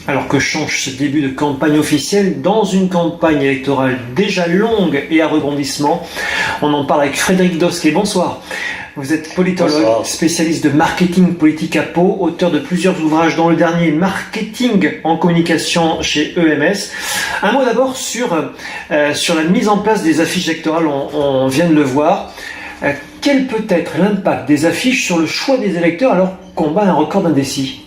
Alors que change ce début de campagne officielle dans une campagne électorale déjà longue et à rebondissement? On en parle avec Frédéric Dosquet. Bonsoir. Vous êtes politologue, Bonsoir. spécialiste de marketing politique à Pau, auteur de plusieurs ouvrages dont le dernier Marketing en communication chez EMS. Un mot d'abord sur la mise en place des affiches électorales, on vient de le voir. Quel peut être l'impact des affiches sur le choix des électeurs alors qu'on bat un record d'indécis?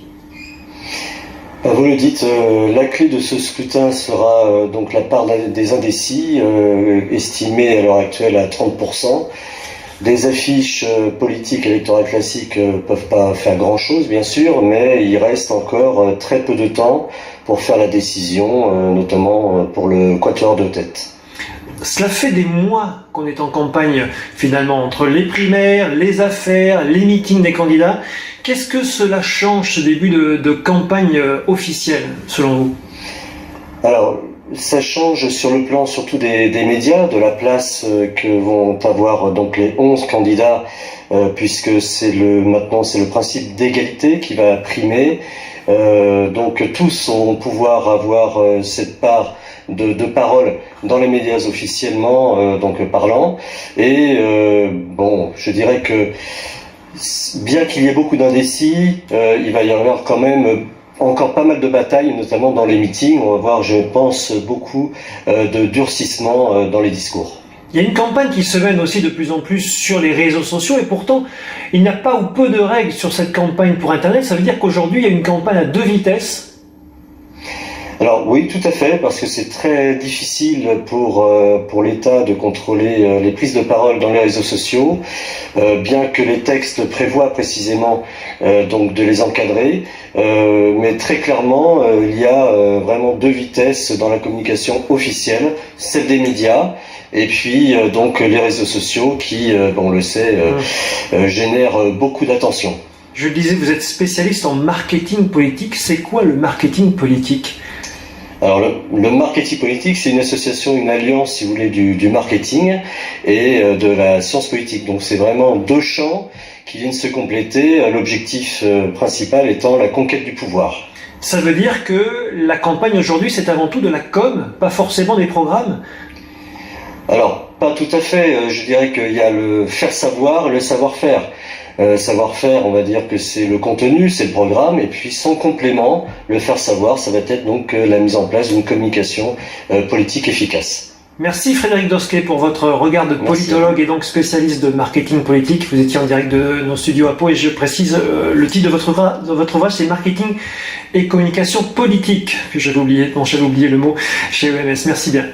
Vous le dites, la clé de ce scrutin sera donc la part des indécis, estimée à l'heure actuelle à 30%. Des affiches politiques électorales classiques peuvent pas faire grand-chose, bien sûr, mais il reste encore très peu de temps pour faire la décision, notamment pour le quatuor de tête. Cela fait des mois qu'on est en campagne, finalement, entre les primaires, les affaires, les meetings des candidats. Qu'est-ce que cela change, ce début de campagne officielle, selon vous? Alors, ça change sur le plan surtout des médias, de la place que vont avoir donc les 11 candidats, puisque maintenant c'est le principe d'égalité qui va primer. Donc tous vont pouvoir avoir cette part de parole dans les médias officiellement, donc parlant. Et bon, je dirais que bien qu'il y ait beaucoup d'indécis, il va y avoir quand même encore pas mal de batailles, notamment dans les meetings. On va voir, je pense, beaucoup de durcissement dans les discours. Il y a une campagne qui se mène aussi de plus en plus sur les réseaux sociaux et pourtant, il n'y a pas ou peu de règles sur cette campagne pour Internet. Ça veut dire qu'aujourd'hui, il y a une campagne à deux vitesses. Alors oui, tout à fait, parce que c'est très difficile pour l'État de contrôler les prises de parole dans les réseaux sociaux, bien que les textes prévoient précisément donc de les encadrer, mais très clairement il y a vraiment deux vitesses dans la communication officielle, celle des médias et puis donc les réseaux sociaux qui, on le sait, génèrent beaucoup d'attention. Je le disais, vous êtes spécialiste en marketing politique. C'est quoi le marketing politique ? Alors le marketing politique, c'est une association, une alliance, si vous voulez, du marketing et de la science politique. Donc c'est vraiment deux champs qui viennent se compléter, l'objectif principal étant la conquête du pouvoir. Ça veut dire que la campagne aujourd'hui, c'est avant tout de la com, pas forcément des programmes? Alors, pas tout à fait. Je dirais qu'il y a le faire savoir, le savoir-faire. Savoir-faire, on va dire que c'est le contenu, c'est le programme, et puis son complément, le faire savoir, ça va être donc la mise en place d'une communication politique efficace. Merci Frédéric Dosquet pour votre regard de politologue et donc spécialiste de marketing politique. Vous étiez en direct de nos studios à Pau et je précise le titre de votre ouvrage, c'est Marketing et communication politique, que j'avais oublié le mot chez EMS. Merci bien.